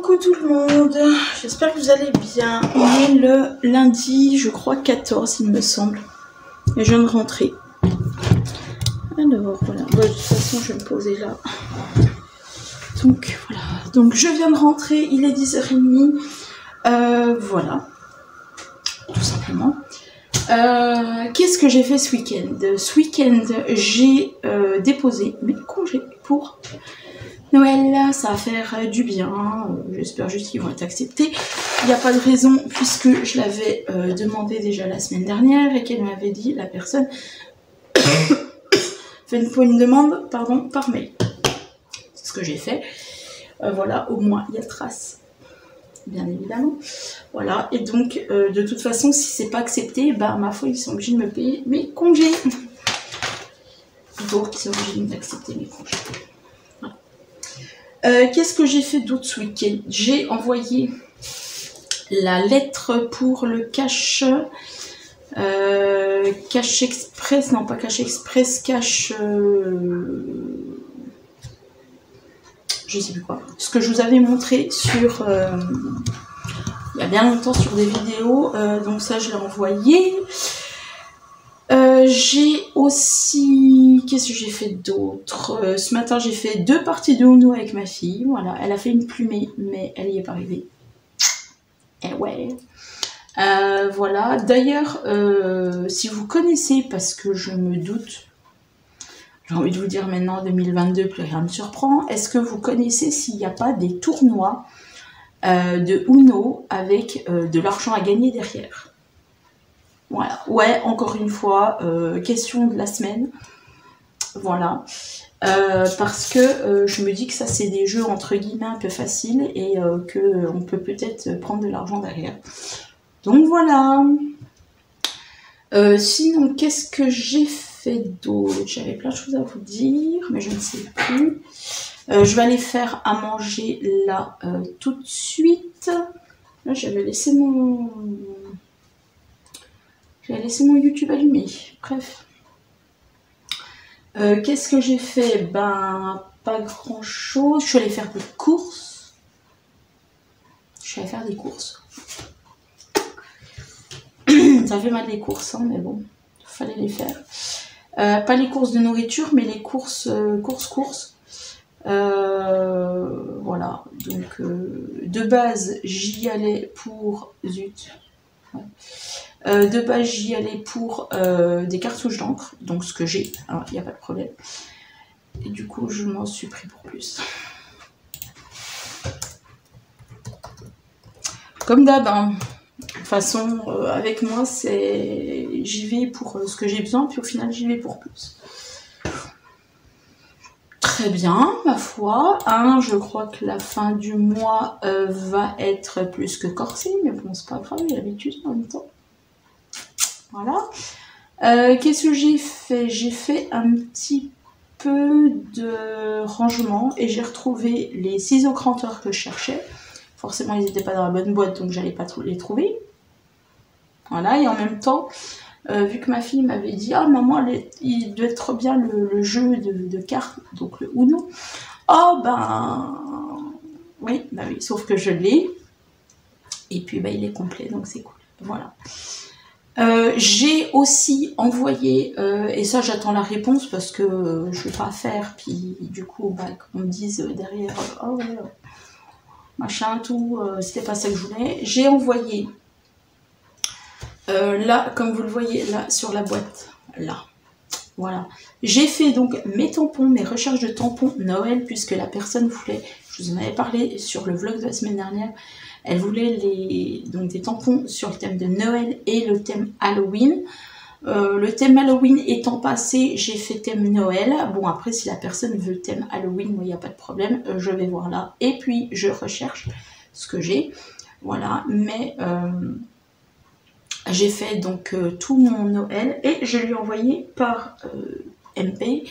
Coucou tout le monde, j'espère que vous allez bien. On est le lundi, je crois 14 il me semble. Et je viens de rentrer. Alors voilà, bon, de toute façon je vais me poser là. Donc voilà, donc je viens de rentrer, il est 10h30. Voilà, tout simplement. Qu'est-ce que j'ai fait ce week-end? Ce week-end, j'ai déposé mes congés pour Noël. Ça va faire du bien. J'espère juste qu'ils vont être acceptés. Il n'y a pas de raison puisque je l'avais demandé déjà la semaine dernière et qu'elle m'avait dit, la personne, fait une demande pardon, par mail. C'est ce que j'ai fait. Voilà, au moins il y a trace. Bien évidemment. Voilà, et donc de toute façon, si c'est pas accepté, bah ma foi, ils sont obligés de me payer mes congés. Plutôt qu'ils sont obligés d'accepter mes congés. Voilà. Qu'est-ce que j'ai fait d'autre ce week-end? J'ai envoyé la lettre pour le cash express, non pas cash express, cash je sais plus quoi, ce que je vous avais montré sur il y a bien longtemps sur des vidéos, donc ça je l'ai envoyé. J'ai aussi, qu'est-ce que j'ai fait d'autre? Ce matin j'ai fait 2 parties de Uno avec ma fille. Voilà, elle a fait une plumée mais elle y est pas arrivée. Eh ouais. Voilà, d'ailleurs si vous connaissez, parce que je me doute, j'ai envie de vous dire maintenant 2022 plus rien ne me surprend, est-ce que vous connaissez s'il n'y a pas des tournois de Uno avec de l'argent à gagner derrière? Voilà, ouais, encore une fois, question de la semaine. Voilà, parce que je me dis que ça c'est des jeux entre guillemets un peu faciles et que on peut peut-être prendre de l'argent derrière. Donc voilà. Sinon, qu'est-ce que j'ai fait d'autre? J'avais plein de choses à vous dire, mais je ne sais plus. Je vais aller faire à manger là tout de suite. Là, j'avais laissé mon YouTube allumé. Bref. Qu'est-ce que j'ai fait? Ben, pas grand chose. Je suis allée faire des courses. Ça fait mal les courses, hein, mais bon, il fallait les faire. Pas les courses de nourriture, mais les courses, voilà, donc de base, j'y allais pour... Zut. Ouais. De base, j'y allais pour des cartouches d'encre, donc ce que j'ai, alors il n'y a pas de problème. Et du coup, je m'en suis pris pour plus. Comme d'hab, hein. De toute façon, avec moi, c'est j'y vais pour ce que j'ai besoin, puis au final, j'y vais pour plus. Très bien, ma foi. Hein, je crois que la fin du mois va être plus que corsée, mais bon, c'est pas grave, j'ai l'habitude en même temps. Voilà. Qu'est-ce que j'ai fait? J'ai fait un petit peu de rangement et j'ai retrouvé les ciseaux cranteurs que je cherchais. Forcément, ils n'étaient pas dans la bonne boîte, donc j'allais pas les trouver. Voilà, et en même temps, vu que ma fille m'avait dit « Ah, maman, il doit être bien le jeu de cartes, donc le Uno. » Oh, ben... Oui, bah oui, sauf que je l'ai. Et puis, bah, il est complet, donc c'est cool. Voilà. J'ai aussi envoyé, et ça j'attends la réponse parce que je ne vais pas faire, puis du coup, bah, qu'on me dise derrière « Oh, ouais, machin, tout, c'était pas ça que je voulais. » J'ai envoyé... là, comme vous le voyez, là, sur la boîte, là, voilà. J'ai fait donc mes tampons, mes recherches de tampons Noël, puisque la personne voulait, je vous en avais parlé sur le vlog de la semaine dernière, elle voulait donc des tampons sur le thème de Noël et le thème Halloween. Le thème Halloween étant passé, j'ai fait thème Noël. Bon, après, si la personne veut thème Halloween, moi, il n'y a pas de problème, je vais voir là. Et puis, je recherche ce que j'ai, voilà, mais... j'ai fait donc tout mon Noël et je lui ai envoyé par MP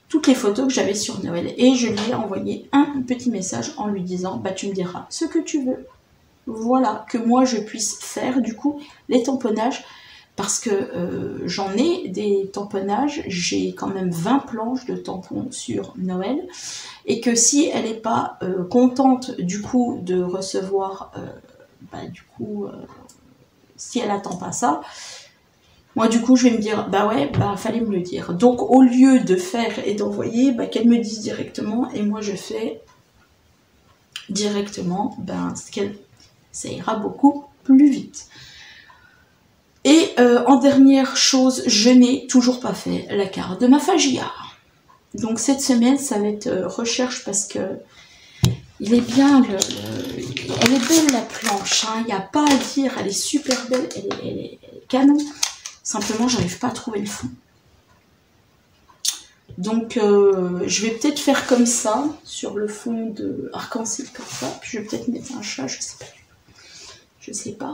toutes les photos que j'avais sur Noël. Et je lui ai envoyé un petit message en lui disant « Bah tu me diras ce que tu veux. » Voilà, que moi je puisse faire du coup les tamponnages. Parce que j'en ai des tamponnages, j'ai quand même 20 planches de tampons sur Noël. et que si elle n'est pas contente du coup de recevoir, si elle attend pas ça, moi du coup je vais me dire bah ouais, bah fallait me le dire. Donc au lieu de faire et d'envoyer, bah, qu'elle me dise directement et moi je fais directement, ça ira beaucoup plus vite. Et en dernière chose, je n'ai toujours pas fait la carte de ma Fagia. Donc cette semaine, ça va être recherche parce que il est bien, elle est belle la planche, il n'y a pas à dire, elle est super belle, elle est canon. Simplement, j'arrive pas à trouver le fond. Donc je vais peut-être faire comme ça, sur le fond de arc-en-ciel comme ça, puis je vais peut-être mettre un chat, je sais pas. Je sais pas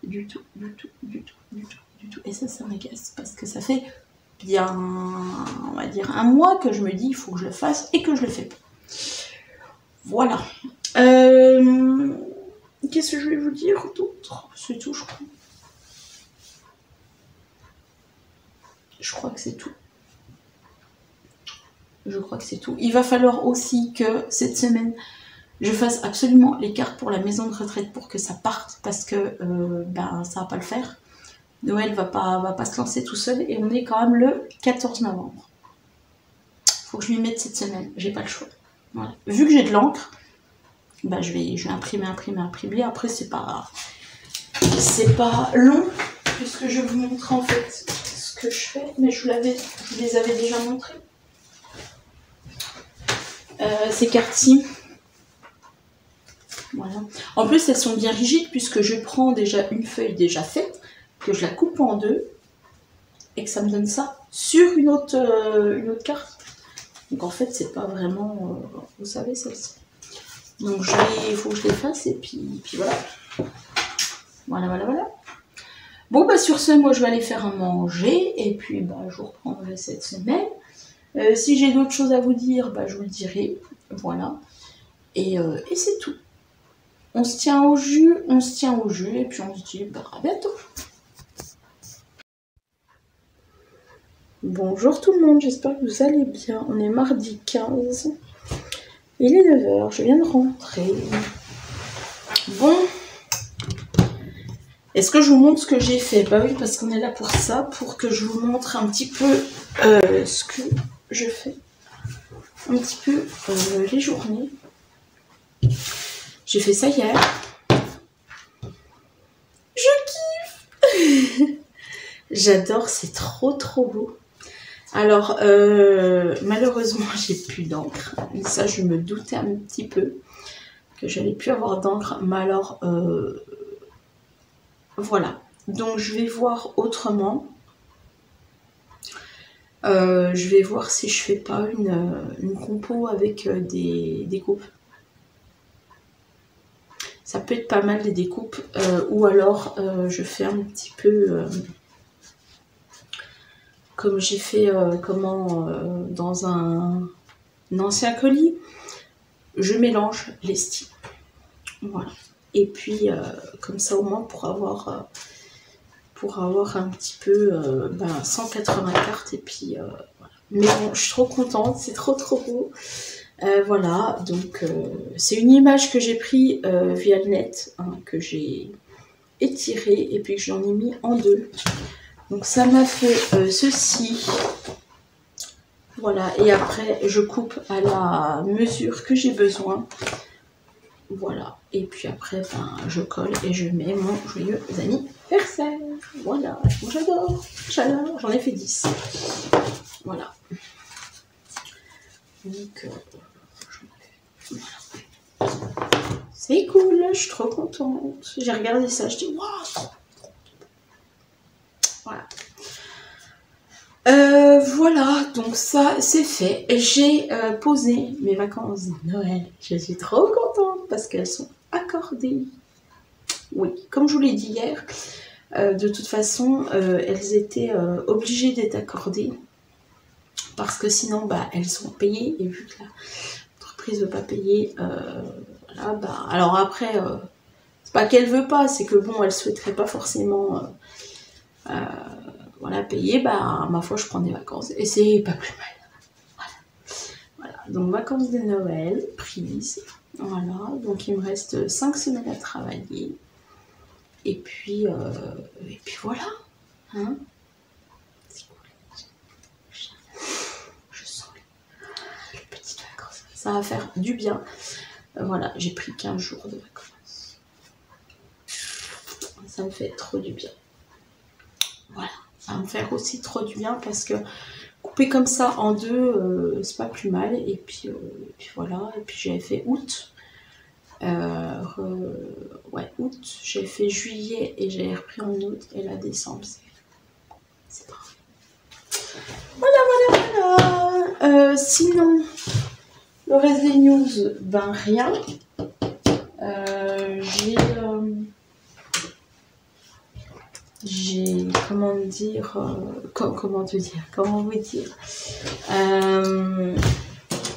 du tout. Et ça m'agace parce que ça fait bien, on va dire, un mois que je me dis il faut que je le fasse et que je le fais pas. Voilà. Qu'est-ce que je vais vous dire d'autre? C'est tout, je crois. Je crois que c'est tout. Il va falloir aussi que cette semaine, je fasse absolument les cartes pour la maison de retraite pour que ça parte parce que ça va pas le faire. Noël va pas se lancer tout seul et on est quand même le 14 novembre. Faut que je m'y mette cette semaine, j'ai pas le choix. Voilà. Vu que j'ai de l'encre, je vais imprimer. Après c'est pas long puisque je vais vous montrer en fait ce que je fais, mais je vous les avais déjà montrés. Ces cartes-ci. Voilà. En plus, elles sont bien rigides puisque je prends déjà une feuille déjà faite, que je la coupe en deux et que ça me donne ça sur une autre carte. Donc en fait, c'est pas vraiment, vous savez, celle-ci. Donc il faut que je les fasse et puis voilà. Voilà. Bon, sur ce, moi je vais aller faire à manger et puis je vous reprendrai cette semaine. Si j'ai d'autres choses à vous dire, je vous le dirai. Voilà. Et c'est tout. On se tient au jus, et puis on se dit à bientôt. Bonjour tout le monde, j'espère que vous allez bien. On est mardi 15. Il est 9h, je viens de rentrer. Bon. Est-ce que je vous montre ce que j'ai fait? Bah oui, parce qu'on est là pour ça, pour que je vous montre un petit peu ce que je fais. Un petit peu les journées. J'ai fait ça hier. Je kiffe. J'adore, c'est trop beau. Alors, malheureusement, j'ai plus d'encre. Ça, je me doutais un petit peu que j'allais plus avoir d'encre. Mais alors, voilà. Donc, je vais voir autrement. Je vais voir si je fais pas une compo avec des découpes. Ça peut être pas mal les découpes. Ou alors, je fais un petit peu... comme j'ai fait dans un ancien colis, je mélange les styles. Voilà. Et puis, comme ça, au moins, pour avoir un petit peu 180 cartes. Et puis, voilà. Mais bon, je suis trop contente, c'est trop beau. Voilà, donc c'est une image que j'ai prise via le net, que j'ai étirée et puis que j'en ai mis en deux. Donc ça m'a fait ceci. Voilà, et après je coupe à la mesure que j'ai besoin. Voilà, et puis après je colle et je mets mon joyeux anniversaire. Voilà, j'adore, j'en ai fait 10. Voilà. Donc voilà. C'est cool, je suis trop contente. J'ai regardé ça, je dis waouh, trop. Voilà. Voilà, donc ça c'est fait. J'ai posé mes vacances de Noël. Je suis trop contente parce qu'elles sont accordées. Oui, comme je vous l'ai dit hier, de toute façon, elles étaient obligées d'être accordées parce que sinon, elles sont payées et vu que l'entreprise ne veut pas payer, voilà, alors après, c'est pas qu'elle veut pas, c'est que bon, elle souhaiterait pas forcément. Voilà, payer, ma foi, je prends des vacances. Et c'est pas plus mal. Voilà. donc vacances de Noël, prises. Voilà, donc il me reste 5 semaines à travailler. Et puis voilà. Hein, c'est cool. Je sens les petites vacances. Ça va faire du bien. Voilà, j'ai pris 15 jours de vacances. Ça me fait trop du bien. Voilà, ça va me faire aussi trop du bien parce que couper comme ça en deux, c'est pas plus mal. Et puis voilà, et puis j'avais fait août. Ouais, août, j'ai fait juillet et j'ai repris en août. Et là, décembre, c'est parfait. Voilà. Sinon, le reste des news, ben rien. J'ai comment vous dire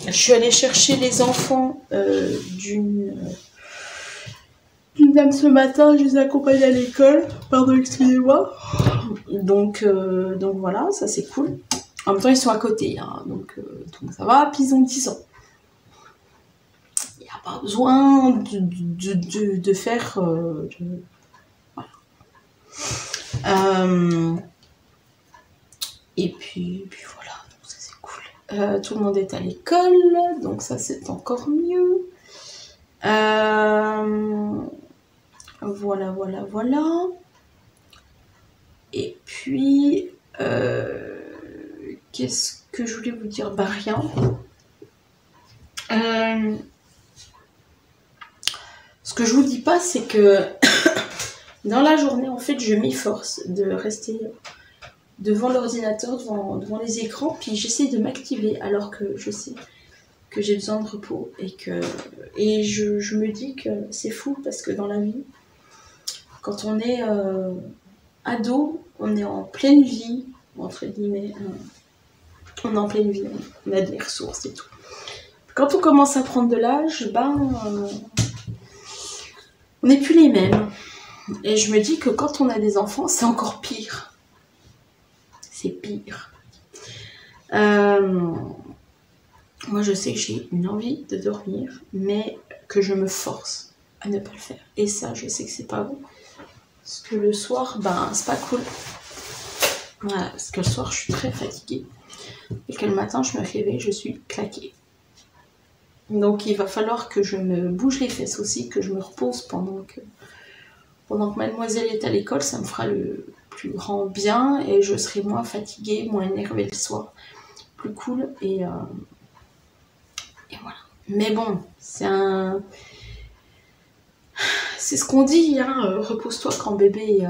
je suis allée chercher les enfants d'une dame ce matin, je les ai accompagnés à l'école, pardon, excusez-moi. Donc voilà, ça c'est cool. En même temps ils sont à côté, hein, donc ça va, puis ils ont 10 ans. Il n'y a pas besoin de faire... voilà. Et puis voilà, donc ça c'est cool. Tout le monde est à l'école, donc ça c'est encore mieux. Voilà. Et puis, qu'est-ce que je voulais vous dire? Bah rien. Ce que je vous dis pas, c'est que dans la journée, en fait, je m'efforce de rester devant l'ordinateur, devant les écrans, puis j'essaie de m'activer alors que je sais que j'ai besoin de repos et je me dis que c'est fou parce que dans la vie, quand on est ado, on est en pleine vie, entre guillemets, on est en pleine vie, on a des ressources et tout. Quand on commence à prendre de l'âge, on n'est plus les mêmes. Et je me dis que quand on a des enfants, c'est encore pire. C'est pire. Moi, je sais que j'ai une envie de dormir, mais que je me force à ne pas le faire. Et ça, je sais que c'est pas bon. Parce que le soir, c'est pas cool. Voilà, parce que le soir, je suis très fatiguée. Et que le matin, je me réveille, je suis claquée. Donc, il va falloir que je me bouge les fesses aussi, que je me repose pendant que mademoiselle est à l'école. Ça me fera le plus grand bien et je serai moins fatiguée, moins énervée le soir. Plus cool et voilà. Mais bon, c'est ce qu'on dit, hein, repose-toi quand bébé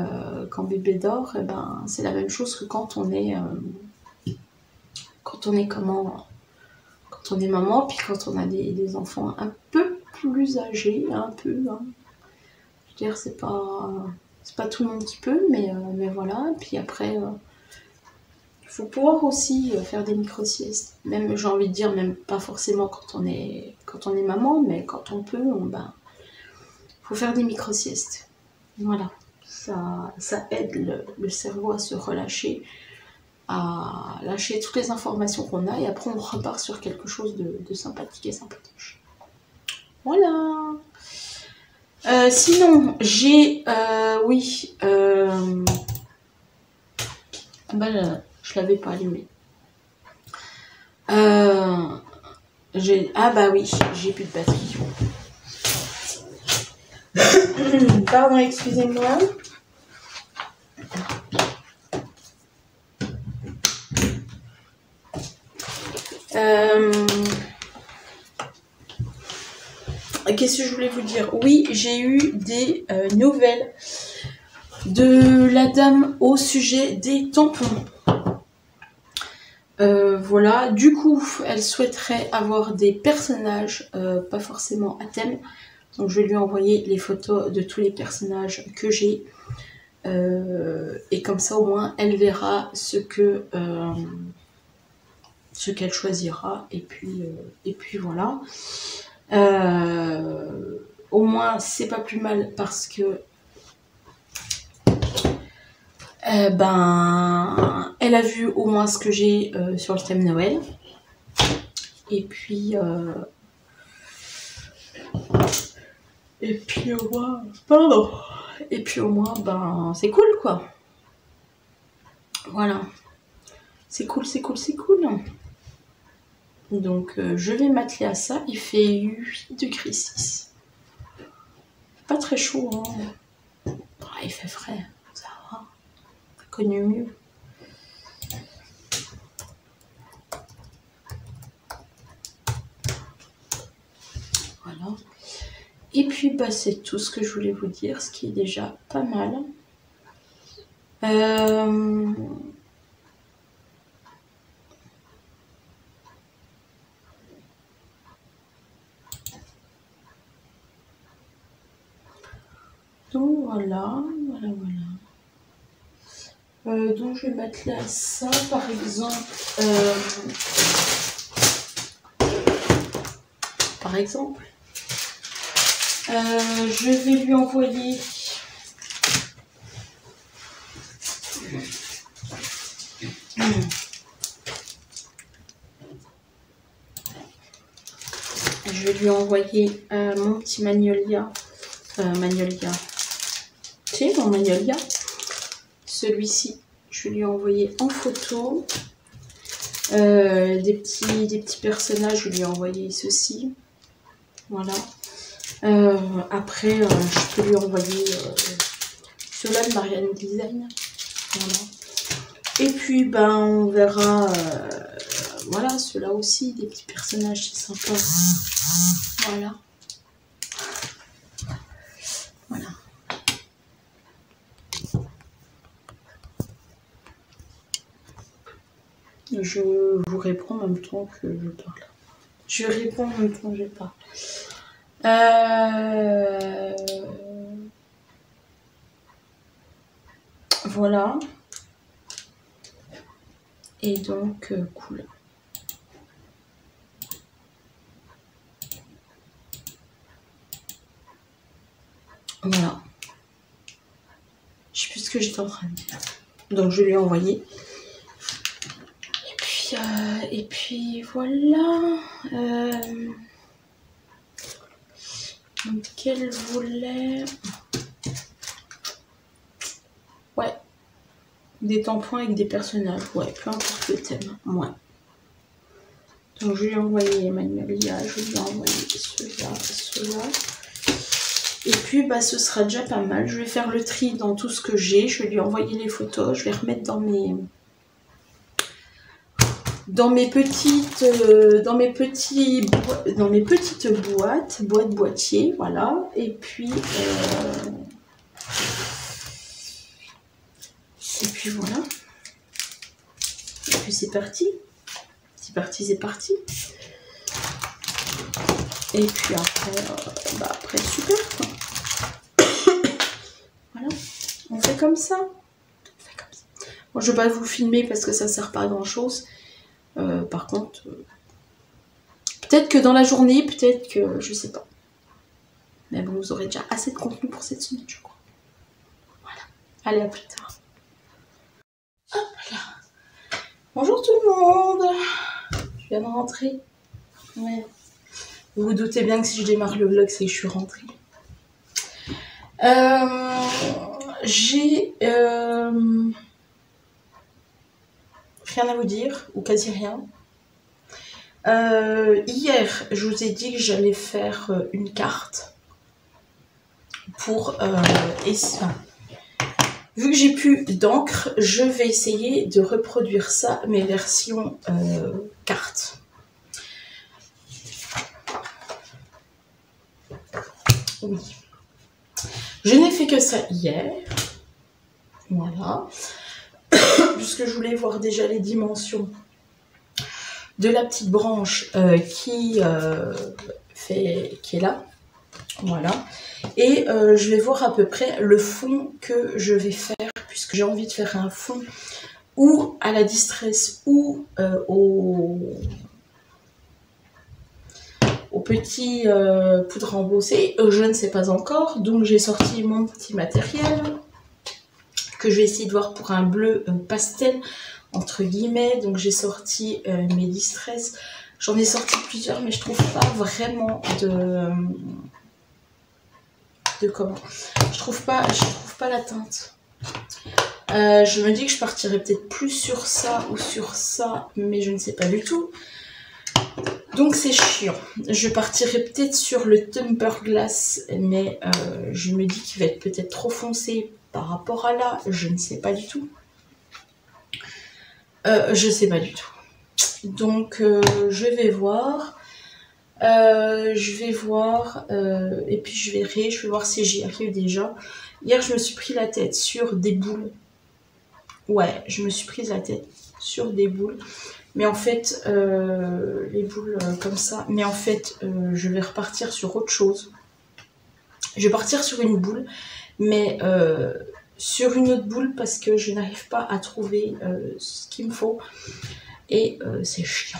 dort. Et c'est la même chose que quand on est maman, puis quand on a des enfants un peu plus âgés, un peu. Hein. Je veux dire, c'est pas tout le monde qui peut, mais voilà. Et puis après, il faut pouvoir aussi faire des micro-siestes. Même, j'ai envie de dire, même pas forcément quand on est maman, mais quand on peut, faut faire des micro-siestes. Voilà. Ça aide le cerveau à se relâcher, à lâcher toutes les informations qu'on a, et après on repart sur quelque chose de sympathique et sympatoche. Voilà. Sinon, j'ai... je l'avais pas allumé. J'ai plus de batterie. Pardon, excusez-moi. Qu'est-ce que je voulais vous dire? Oui, j'ai eu des nouvelles de la dame au sujet des tampons. Voilà, du coup, elle souhaiterait avoir des personnages, pas forcément à thème. Donc je vais lui envoyer les photos de tous les personnages que j'ai. Et comme ça, au moins, elle verra ce qu'elle choisira. Et puis voilà. Au moins, c'est pas plus mal parce que elle a vu au moins ce que j'ai sur le thème Noël. Et puis au moins, pardon. Et puis au moins, ben c'est cool quoi. Voilà. C'est cool, c'est cool, c'est cool. Donc je vais m'atteler à ça. Il fait 8 degrés 6. Pas très chaud, hein. Ah, il fait frais, ça va. T'as connu mieux. Voilà. Et puis bah c'est tout ce que je voulais vous dire, ce qui est déjà pas mal. Donc voilà. Donc je vais mettre là ça par exemple. Je vais lui envoyer mon petit Magnolia. Tu sais, mon Magnolia. Celui-ci, je vais lui envoyer en photo. Des petits personnages, je lui ai envoyé ceci. Voilà. Après, je peux lui envoyer ceux-là de Marianne Design. Voilà. Et puis, ben, on verra. Voilà, ceux-là aussi, des petits personnages, c'est sympa. Voilà. Voilà. Je vous réponds en même temps que je parle. Je réponds en même temps que je parle. Voilà. Et donc, cool. Voilà. Je sais plus ce que j'étais en train de dire. Donc, je lui ai envoyé. Et puis voilà. Donc, qu'elle voulait. Ouais. Des tampons avec des personnages. Ouais, peu importe le thème. Ouais. Donc, je lui ai envoyé Magnolia. Je lui ai envoyé ceux-là et ceux-là. Et puis, bah, ce sera déjà pas mal. Je vais faire le tri dans tout ce que j'ai. Je vais lui envoyer les photos. Je vais remettre dans mes petites boîtiers, voilà. Et puis voilà. Et puis c'est parti. C'est parti. Et puis après super quoi. Voilà. On fait comme ça. Bon, je vais pas vous filmer parce que ça sert pas à grand chose. Par contre, peut-être que dans la journée, peut-être que je sais pas. Mais bon, vous aurez déjà assez de contenu pour cette semaine, je crois. Voilà. Allez, à plus tard. Hop là. Bonjour tout le monde. Je viens de rentrer. Ouais. Vous vous doutez bien que si je démarre le vlog, c'est que je suis rentrée. J'ai rien à vous dire, ou quasi rien. Hier, je vous ai dit que j'allais faire une carte pour vu que j'ai plus d'encre, je vais essayer de reproduire ça, mes versions cartes. Oui. Je n'ai fait que ça hier. Voilà. Puisque je voulais voir déjà les dimensions de la petite branche qui est là. Voilà. Et je vais voir à peu près le fond que je vais faire, puisque j'ai envie de faire un fond ou à la distress ou au petit poudre embossée. Je ne sais pas encore. Donc j'ai sorti mon petit matériel que je vais essayer de voir pour un bleu pastel entre guillemets. Donc j'ai sorti mes distress. J'en ai sorti plusieurs, mais je trouve pas vraiment de comment. Je trouve pas la teinte. Je me dis que je partirais peut-être plus sur ça ou sur ça, mais je ne sais pas du tout. Donc c'est chiant. Je partirais peut-être sur le Temper Glass, mais je me dis qu'il va être peut-être trop foncé par rapport à là. Je ne sais pas du tout. Je sais pas du tout. Donc je vais voir. Et puis je vais voir si j'y arrive déjà. Hier, je me suis pris la tête sur des boules. Ouais, je me suis prise la tête sur des boules. Mais en fait, les boules comme ça. Mais en fait, je vais repartir sur autre chose. Je vais partir sur une boule, mais sur une autre boule parce que je n'arrive pas à trouver ce qu'il me faut. Et c'est chiant.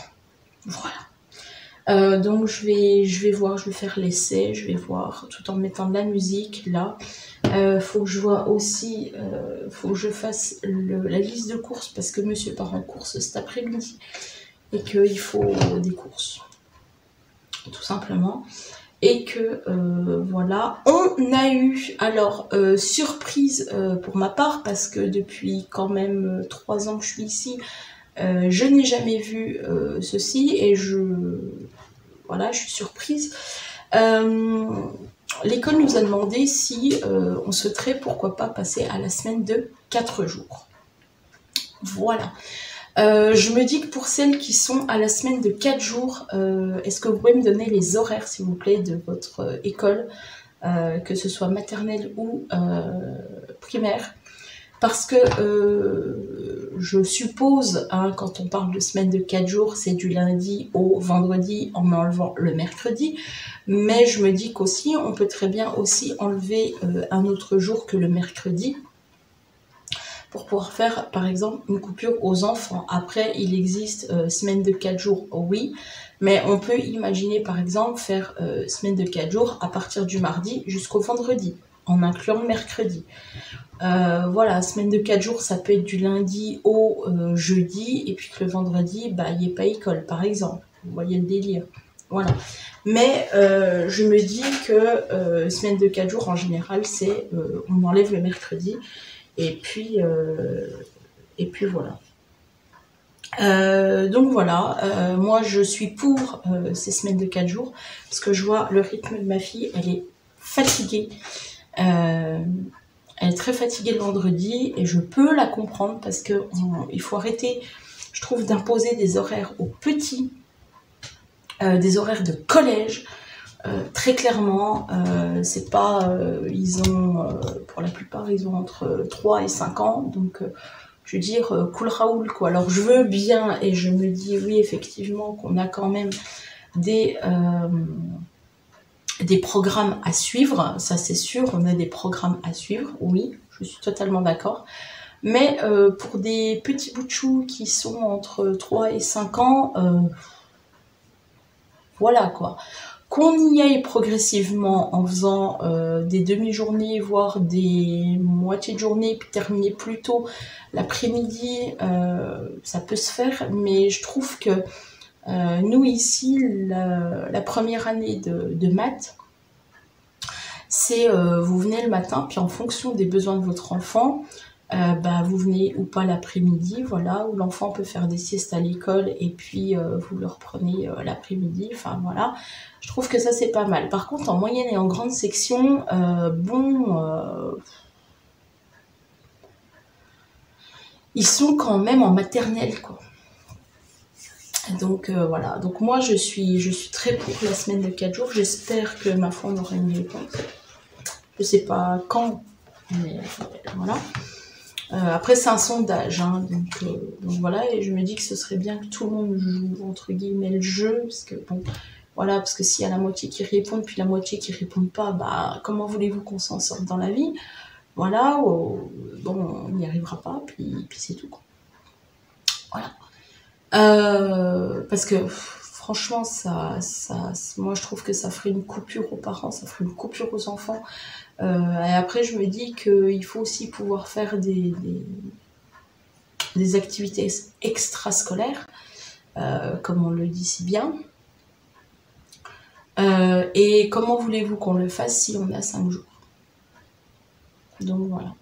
Voilà. Donc je vais voir, je vais faire l'essai, je vais voir tout en mettant de la musique là. Faut que je vois aussi, faut que je fasse la liste de courses parce que monsieur part en course cet après-midi et qu'il faut des courses, tout simplement. Et que voilà, on a eu, alors surprise pour ma part parce que depuis quand même 3 ans que je suis ici, je n'ai jamais vu ceci et voilà, je suis surprise. L'école nous a demandé si on souhaiterait, pourquoi pas, passer à la semaine de 4 jours. Voilà. Je me dis que pour celles qui sont à la semaine de 4 jours, est-ce que vous pouvez me donner les horaires, s'il vous plaît, de votre école, que ce soit maternelle ou primaire? Parce que je suppose, hein, quand on parle de semaine de 4 jours, c'est du lundi au vendredi en enlevant le mercredi. Mais je me dis qu'aussi, on peut très bien aussi enlever un autre jour que le mercredi pour pouvoir faire, par exemple, une coupure aux enfants. Après, il existe semaine de 4 jours, oui. Mais on peut imaginer, par exemple, faire semaine de 4 jours à partir du mardi jusqu'au vendredi, en incluant le mercredi. Voilà, semaine de 4 jours, ça peut être du lundi au jeudi, et puis que le vendredi, bah, il n'y ait pas école, par exemple. Vous voyez le délire. Voilà. Mais je me dis que semaine de 4 jours, en général, c'est on enlève le mercredi, et puis voilà. Donc voilà, moi je suis pour ces semaines de 4 jours, parce que je vois le rythme de ma fille, elle est fatiguée. Elle est très fatiguée le vendredi et je peux la comprendre parce que il faut arrêter, je trouve, d'imposer des horaires aux petits, des horaires de collège. Très clairement, c'est pas, ils ont, pour la plupart, ils ont entre 3 et 5 ans, donc je veux dire, cool Raoul, quoi. Alors je veux bien et je me dis, oui, effectivement, qu'on a quand même des programmes à suivre, ça c'est sûr, on a des programmes à suivre, oui, je suis totalement d'accord. Mais pour des petits bouts de chou qui sont entre 3 et 5 ans, voilà quoi. Qu'on y aille progressivement en faisant des demi-journées, voire des moitiés de journée, puis terminer plus tôt l'après-midi, ça peut se faire, mais je trouve que nous ici, la première année de maths, c'est vous venez le matin, puis en fonction des besoins de votre enfant, bah, vous venez ou pas l'après-midi, voilà, où l'enfant peut faire des siestes à l'école et puis vous le reprenez l'après-midi, enfin voilà. Je trouve que ça c'est pas mal. Par contre, en moyenne et en grande section, ils sont quand même en maternelle, quoi. Donc voilà, donc moi je suis très pour la semaine de 4 jours, j'espère que ma foi on aura une réponse. Je sais pas quand, mais voilà. Après c'est un sondage, hein, donc voilà, et je me dis que ce serait bien que tout le monde joue entre guillemets le jeu, parce que bon, voilà, parce que s'il y a la moitié qui répond, puis la moitié qui répond pas, bah comment voulez-vous qu'on s'en sorte dans la vie? Voilà, bon, on n'y arrivera pas, puis c'est tout, quoi. Voilà. Parce que franchement, moi je trouve que ça ferait une coupure aux parents, ça ferait une coupure aux enfants. Et après, je me dis qu'il faut aussi pouvoir faire des activités extrascolaires. comme on le dit si bien. Et comment voulez-vous qu'on le fasse si on a 5 jours? Donc voilà.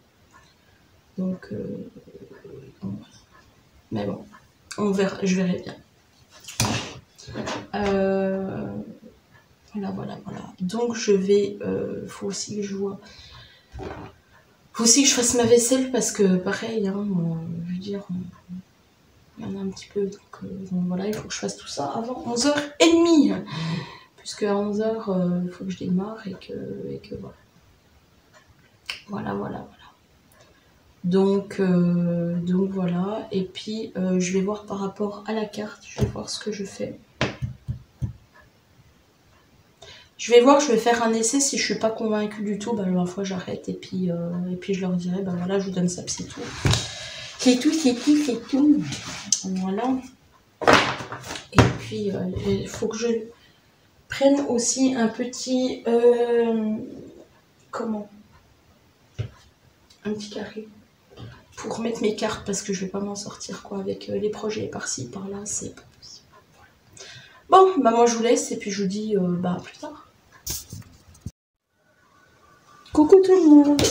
Donc voilà. Mais bon, on verra, je verrai bien. Voilà. Donc je vais, faut aussi que je vois, faut aussi que je fasse ma vaisselle parce que pareil, hein, je veux dire, il y en a un petit peu. Donc voilà, il faut que je fasse tout ça avant 11h30. Puisque à 11h, il faut que je démarre et que voilà. Voilà. Donc voilà. Et puis je vais voir par rapport à la carte, je vais voir ce que je fais. Je vais voir, je vais faire un essai. Si je suis pas convaincue du tout, bah, la fois j'arrête et puis je leur dirai, bah voilà, je vous donne ça, c'est tout. C'est tout. Voilà. Et puis il faut que je prenne aussi un petit un petit carré pour mettre mes cartes parce que je vais pas m'en sortir quoi avec les projets par-ci par-là, c'est pas possible. Bon, bah moi je vous laisse et puis je vous dis bah plus tard. Coucou tout le monde.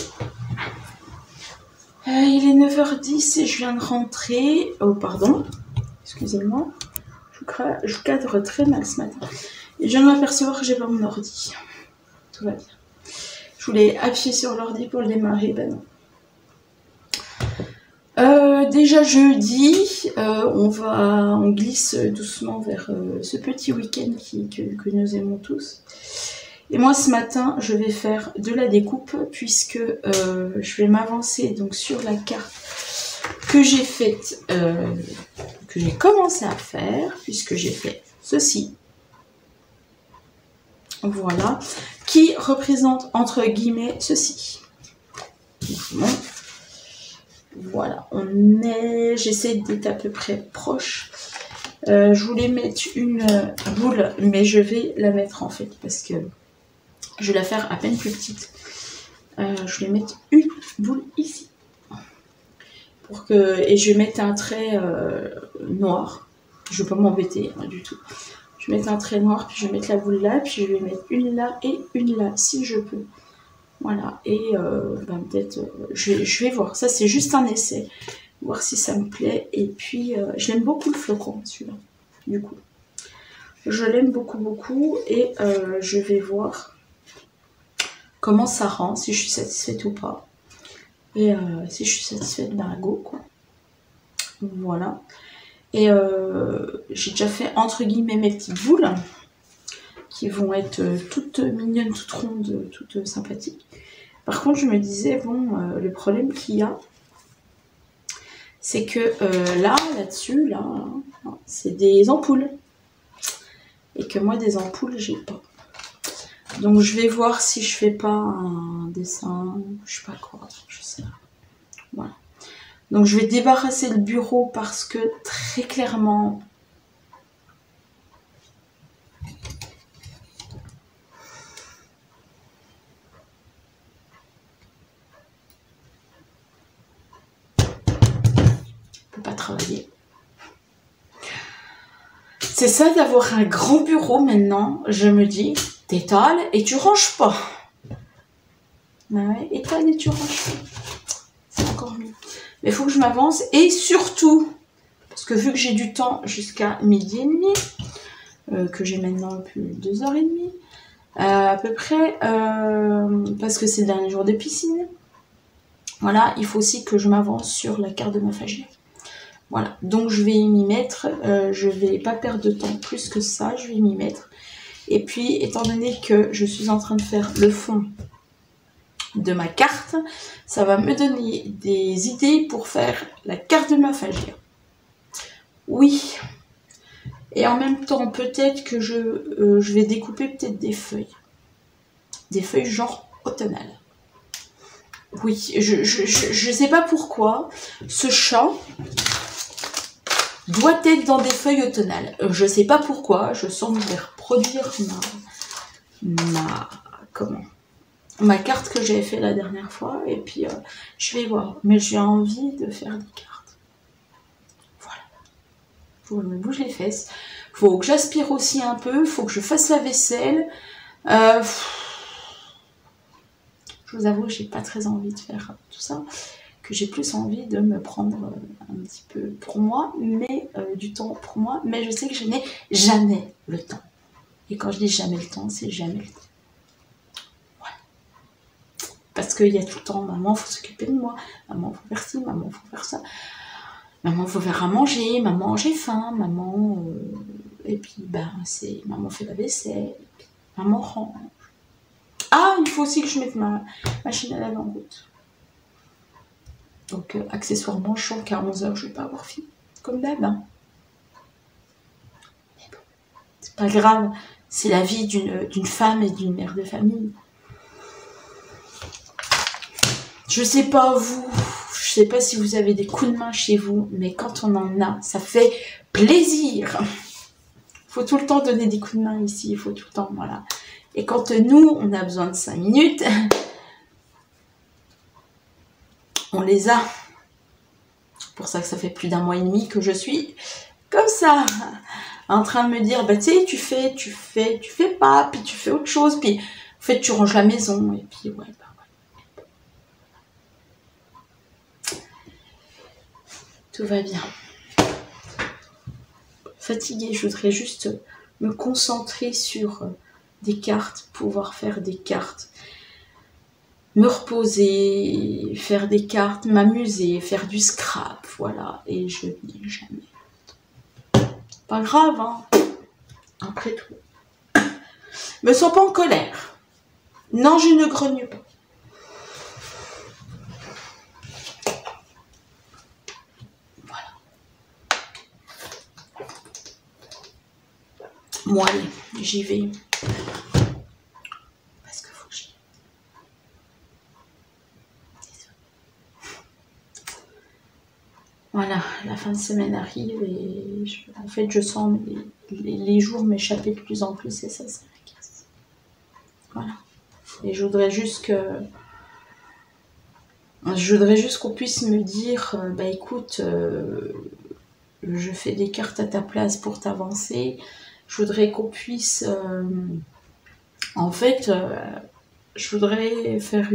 Il est 9h10 et je viens de rentrer. Oh pardon, excusez-moi. Je cadre très mal ce matin. Et je viens de m'apercevoir que j'ai pas mon ordi. Tout va bien. Je voulais appuyer sur l'ordi pour le démarrer, ben non. Déjà jeudi, on glisse doucement vers ce petit week-end que nous aimons tous. Et moi ce matin, je vais faire de la découpe puisque je vais m'avancer donc sur la carte que j'ai faite, que j'ai commencé à faire, puisque j'ai fait ceci. Voilà, qui représente entre guillemets ceci. Bon. Voilà, j'essaie d'être à peu près proche. Je voulais mettre une boule, mais je vais la mettre en fait parce que je vais la faire à peine plus petite. Je vais mettre une boule ici. Et je vais mettre un trait noir. Je ne vais pas m'embêter du tout. Je vais mettre un trait noir, puis je vais mettre la boule là, puis je vais mettre une là et une là, si je peux. Voilà, et peut-être, je vais voir. Ça, c'est juste un essai. Voir si ça me plaît. Et puis, je l'aime beaucoup le flocon, celui-là. Du coup, je l'aime beaucoup. Et je vais voir comment ça rend, si je suis satisfaite ou pas. Et si je suis satisfaite, ben go, quoi. Voilà. Et j'ai déjà fait, entre guillemets, mes petites boules. Qui vont être toutes mignonnes, toutes rondes, toutes sympathiques. Par contre, je me disais, bon, le problème qu'il y a, c'est que là-dessus, c'est des ampoules. Et que moi, des ampoules, j'ai pas. Donc, je vais voir si je fais pas un dessin, je sais pas quoi, je sais pas. Voilà. Donc, je vais débarrasser le bureau parce que, très clairement, travailler. C'est ça d'avoir un grand bureau maintenant, je me dis, t'étales et tu ranges pas. Ouais, étale et tu ranges pas. C'est encore mieux. Mais il faut que je m'avance et surtout, parce que vu que j'ai du temps jusqu'à 12h30, que j'ai maintenant plus de 2h30, à peu près, parce que c'est le dernier jour de piscine, voilà, il faut aussi que je m'avance sur la carte de ma phagie. Voilà, donc je vais m'y mettre, je vais pas perdre de temps plus que ça, je vais m'y mettre. Et puis, étant donné que je suis en train de faire le fond de ma carte, ça va me donner des idées pour faire la carte de ma phagie. Oui. Et en même temps, peut-être que je vais découper peut-être des feuilles. Des feuilles genre automnales. Oui, je sais pas pourquoi, ce chat doit être dans des feuilles automnales. Je sais pas pourquoi, je sens que je vais reproduire ma carte que j'avais fait la dernière fois. Et puis, je vais voir. Mais j'ai envie de faire des cartes. Voilà. Faut que je me bouge les fesses. Faut que j'aspire aussi un peu. Faut que je fasse la vaisselle. Je vous avoue, j'ai pas très envie de faire tout ça. Que j'ai plus envie de me prendre un petit peu pour moi, mais du temps pour moi. Mais je sais que je n'ai jamais le temps. Et quand je dis jamais le temps, c'est jamais le temps. Parce qu'il y a tout le temps, maman, faut s'occuper de moi, maman, faut faire ci, maman, faut faire ça, maman, faut faire à manger, maman, j'ai faim, maman, et puis, ben, c'est, maman fait la vaisselle, puis, maman range. Ah, il faut aussi que je mette ma machine à laver en route. Donc, accessoirement, je sens qu'à 11h, je vais pas avoir fini, comme d'hab. Hein. Mais bon, c'est pas grave, c'est la vie d'une femme et d'une mère de famille. Je sais pas vous, je sais pas si vous avez des coups de main chez vous, mais quand on en a, ça fait plaisir. Faut tout le temps donner des coups de main ici, il faut tout le temps, voilà. Et quand nous, on a besoin de 5 minutes, on les a. C'est pour ça que ça fait plus d'1 mois et demi que je suis comme ça, en train de me dire, bah tu sais, tu fais pas, puis tu fais autre chose, puis en fait tu ranges la maison, et puis ouais, bah. Tout va bien. Fatiguée, je voudrais juste me concentrer sur des cartes, pouvoir faire des cartes, me reposer, faire des cartes, m'amuser, faire du scrap, voilà. Et je n'ai jamais. Pas grave, hein. Après tout. Me sens pas en colère. Non, je ne grogne pas. Moi, allez, j'y vais. Parce que faut que j'y aille. Voilà, la fin de semaine arrive et en fait, je sens les jours m'échapper de plus en plus et ça m'agace. Voilà. Et je voudrais juste qu'on puisse me dire, bah écoute, je fais des cartes à ta place pour t'avancer. Je voudrais qu'on puisse, en fait, je voudrais faire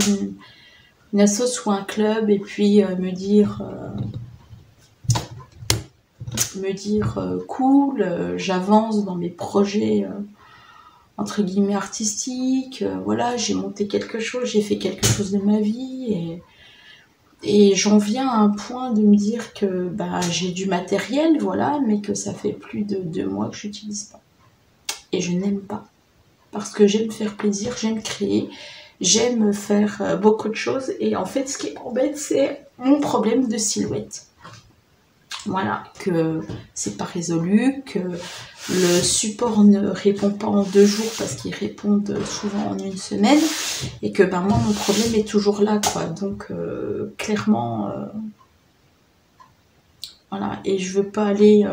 une assoce ou un club et puis me dire cool, j'avance dans mes projets entre guillemets artistiques, voilà, j'ai monté quelque chose, j'ai fait quelque chose de ma vie et j'en viens à un point de me dire que bah, j'ai du matériel, voilà, mais que ça fait plus de 2 mois que je n'utilise pas. Et je n'aime pas. Parce que j'aime faire plaisir, j'aime créer, j'aime faire beaucoup de choses. Et en fait, ce qui m'embête, c'est mon problème de silhouette. Voilà, que c'est pas résolu, que le support ne répond pas en 2 jours parce qu'ils répondent souvent en 1 semaine. Et que ben, moi, mon problème est toujours là, quoi. Donc, clairement, voilà. Et je veux pas aller...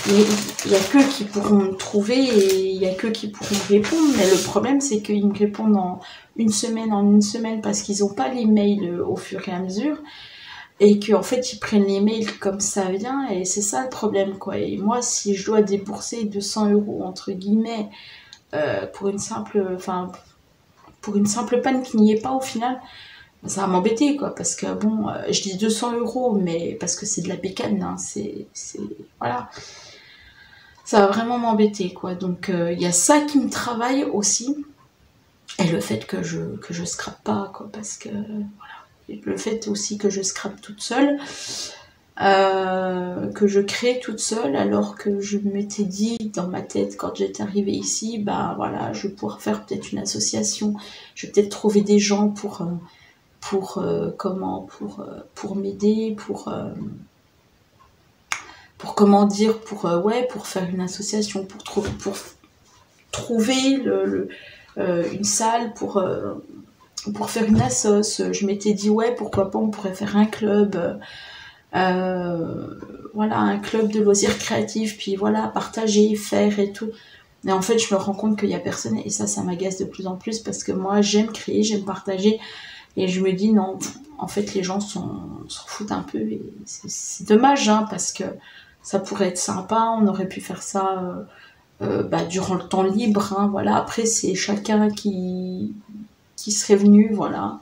il n'y a qu'eux qui pourront me trouver et il n'y a qu'eux qui pourront me répondre. Mais le problème, c'est qu'ils me répondent en 1 semaine parce qu'ils n'ont pas les mails au fur et à mesure. Et qu'en fait, ils prennent les mails comme ça vient. Et c'est ça le problème, quoi. Et moi, si je dois débourser 200 €, entre guillemets, pour une simple panne qui n'y est pas au final, ça va m'embêter, quoi. Parce que, bon, je dis 200 €, mais parce que c'est de la bécane, hein. Voilà. Ça va vraiment m'embêter, quoi. Donc, il y a ça qui me travaille aussi. Et le fait que je scrape pas, quoi. Parce que, voilà. Et le fait aussi que je scrape toute seule. Que je crée toute seule. Alors que je m'étais dit dans ma tête, quand j'étais arrivée ici, bah voilà, je vais pouvoir faire peut-être une association. Je vais peut-être trouver des gens pour m'aider, pour faire une association, pour trouver une salle pour faire une assoce. Je m'étais dit ouais, pourquoi pas, on pourrait faire un club, voilà, un club de loisirs créatifs, puis voilà, partager, faire et tout. Et en fait, je me rends compte qu'il y a personne et ça m'agace de plus en plus parce que moi, j'aime créer, j'aime partager. Et je me dis non, en fait les gens s'en foutent un peu et c'est dommage, hein, parce que ça pourrait être sympa, on aurait pu faire ça durant le temps libre, hein, voilà. Après, c'est chacun qui serait venu, voilà.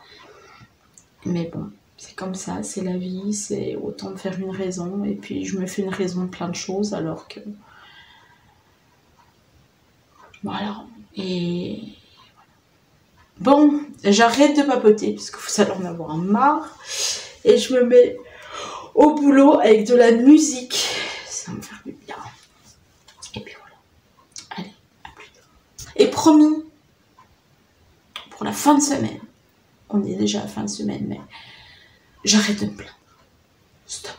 Mais bon, c'est comme ça, c'est la vie, c'est autant me faire une raison, et puis je me fais une raison de plein de choses, alors que... Voilà, et... Bon, j'arrête de papoter, parce que vous allez en avoir marre, et je me mets au boulot avec de la musique, ça va me faire du bien. Et puis voilà, allez, à plus tard. Et promis, pour la fin de semaine, on est déjà à la fin de semaine, mais j'arrête de me plaindre. Stop.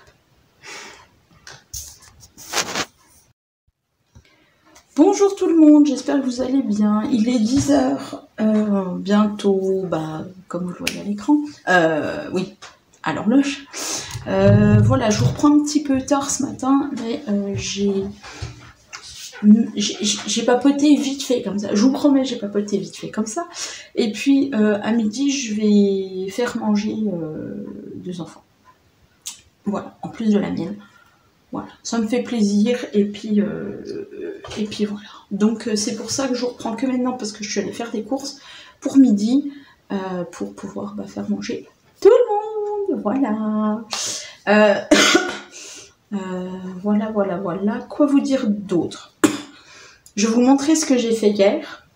Bonjour tout le monde, j'espère que vous allez bien. Il est 10h, bientôt, comme vous le voyez à l'écran. Oui, à l'horloge. Voilà, je vous reprends un petit peu tard ce matin, mais j'ai papoté vite fait comme ça. Je vous promets, j'ai papoté vite fait comme ça. Et puis, à midi, je vais faire manger 2 enfants. Voilà, en plus de la mienne. Voilà, ça me fait plaisir, et puis voilà. Donc c'est pour ça que je reprends que maintenant, parce que je suis allée faire des courses pour midi, pour pouvoir faire manger tout le monde, voilà. Voilà. Quoi vous dire d'autre? Je vais vous montrer ce que j'ai fait hier,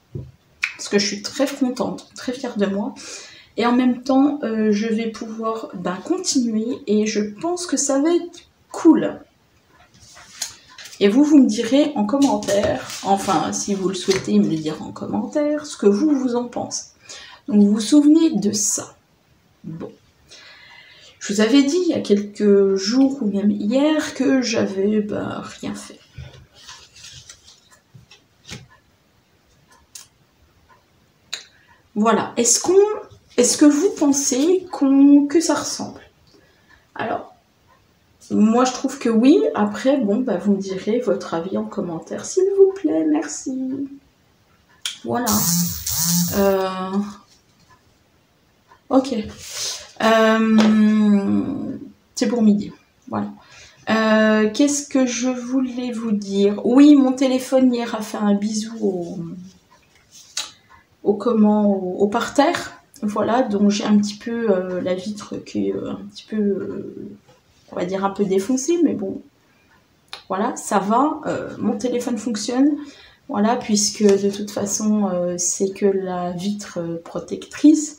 parce que je suis très contente, très fière de moi. Et en même temps, je vais pouvoir continuer, et je pense que ça va être cool. Et vous me direz en commentaire, enfin, si vous le souhaitez, me le dire en commentaire, ce que vous en pensez. Donc, vous vous souvenez de ça? Bon. Je vous avais dit il y a quelques jours, ou même hier, que j'avais rien fait. Voilà. Est-ce que vous pensez que ça ressemble? Alors, moi, je trouve que oui. Après, bon, vous me direz votre avis en commentaire, s'il vous plaît. Merci. Voilà. Ok. C'est pour midi. Voilà. Qu'est-ce que je voulais vous dire? Oui, mon téléphone hier a fait un bisou au parterre. Voilà, donc j'ai un petit peu la vitre qui est un petit peu... on va dire un peu défoncé, mais bon, voilà, ça va, mon téléphone fonctionne, voilà, puisque de toute façon, c'est que la vitre protectrice,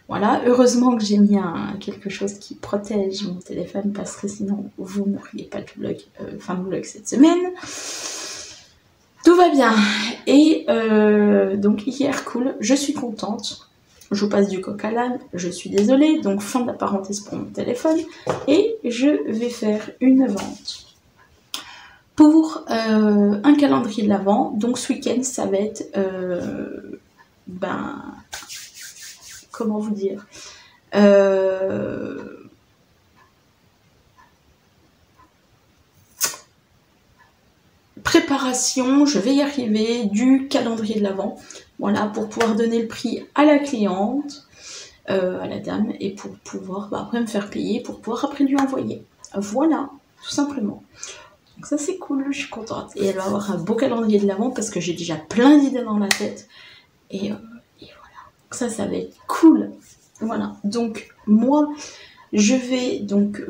voilà, heureusement que j'ai mis quelque chose qui protège mon téléphone, parce que sinon, vous n'auriez pas de vlog, vlog cette semaine. Tout va bien, et donc hier, cool, je suis contente. Je vous passe du coq à l'âne, je suis désolée, donc fin de la parenthèse pour mon téléphone, et je vais faire une vente pour un calendrier de l'Avent. Donc ce week-end, ça va être, comment vous dire, préparation, je vais y arriver, du calendrier de l'Avent, voilà, pour pouvoir donner le prix à la cliente, à la dame, et pour pouvoir après me faire payer, pour pouvoir après lui envoyer. Voilà, tout simplement. Donc ça c'est cool, je suis contente. Et elle va avoir un beau calendrier de l'Avent, parce que j'ai déjà plein d'idées dans la tête. Et voilà. Donc ça va être cool. Voilà. Donc moi, je vais donc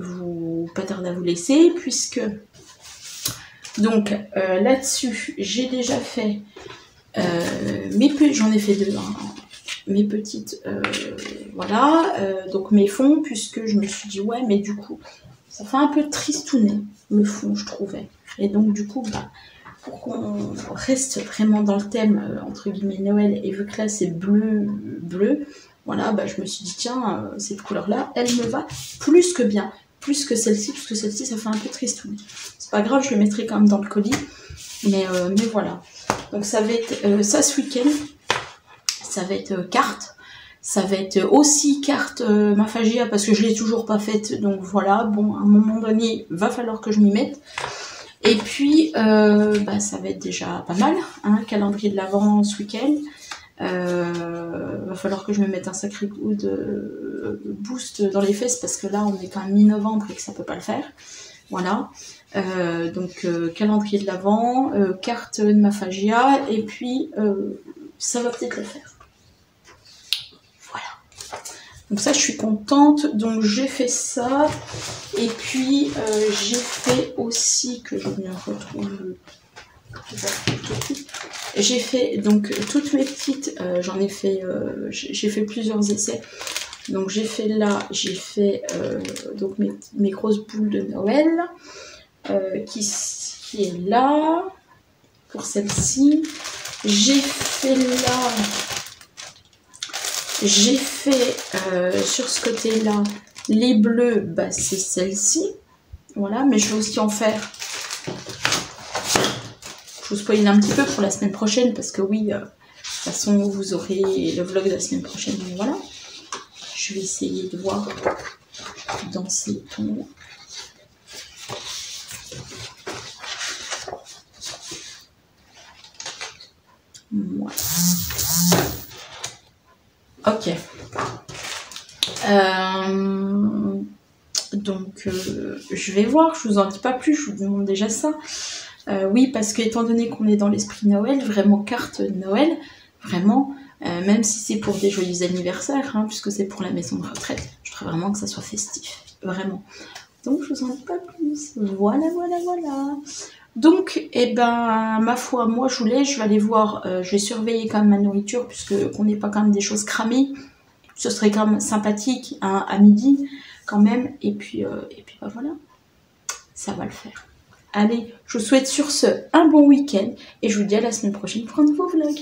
pas tarder à vous laisser, puisque donc là-dessus, j'ai déjà fait j'en ai fait 2, hein, mes petites, voilà, donc mes fonds, puisque je me suis dit, ouais, mais du coup, ça fait un peu tristounet, le fond, je trouvais. Et donc, du coup, pour qu'on reste vraiment dans le thème, entre guillemets, Noël, et vu que là, c'est bleu, voilà, je me suis dit, tiens, cette couleur-là, elle me va plus que bien, plus que celle-ci, parce que celle-ci, ça fait un peu tristounet. C'est pas grave, je le mettrai quand même dans le colis, mais voilà. Donc, ça va être ça ce week-end. Ça va être carte, ça va être aussi carte Maffagia, parce que je l'ai toujours pas faite, donc voilà, bon, à un moment donné, va falloir que je m'y mette. Et puis, ça va être déjà pas mal, hein, calendrier de l'Avent ce week-end. Va falloir que je me mette un sacré coup de boost dans les fesses, parce que là, on est quand même mi-novembre et que ça peut pas le faire. Voilà. Donc calendrier de l'Avent, carte de Maphagia, et puis ça va peut-être le faire. Voilà. Donc ça, je suis contente. Donc j'ai fait ça. Et puis j'ai fait aussi, que je me retrouve... J'ai fait donc toutes mes petites... j'en ai fait... j'ai fait plusieurs essais. Donc j'ai fait là, j'ai fait donc mes grosses boules de Noël. Qui est là pour celle-ci. J'ai fait là, j'ai fait sur ce côté là les bleus, bah c'est celle-ci, voilà, mais je vais aussi en faire, je vous spoil un petit peu pour la semaine prochaine parce que oui, de toute façon vous aurez le vlog de la semaine prochaine, donc voilà, je vais essayer de voir dans ces tons. Voilà. Ok. Donc, je vais voir, je vous en dis pas plus, je vous demande déjà ça. Oui, parce que étant donné qu'on est dans l'esprit Noël, vraiment carte de Noël, vraiment, même si c'est pour des joyeux anniversaires, hein, puisque c'est pour la maison de retraite, je voudrais vraiment que ça soit festif, vraiment. Donc, je vous en dis pas plus. Voilà, voilà, voilà. Donc, eh ben, ma foi, moi je voulais, je vais aller voir, je vais surveiller quand même ma nourriture, puisque qu'on n'ait pas quand même des choses cramées. Ce serait quand même sympathique hein, à midi, quand même. Et puis bah, voilà, ça va le faire. Allez, je vous souhaite sur ce un bon week-end, et je vous dis à la semaine prochaine pour un nouveau vlog.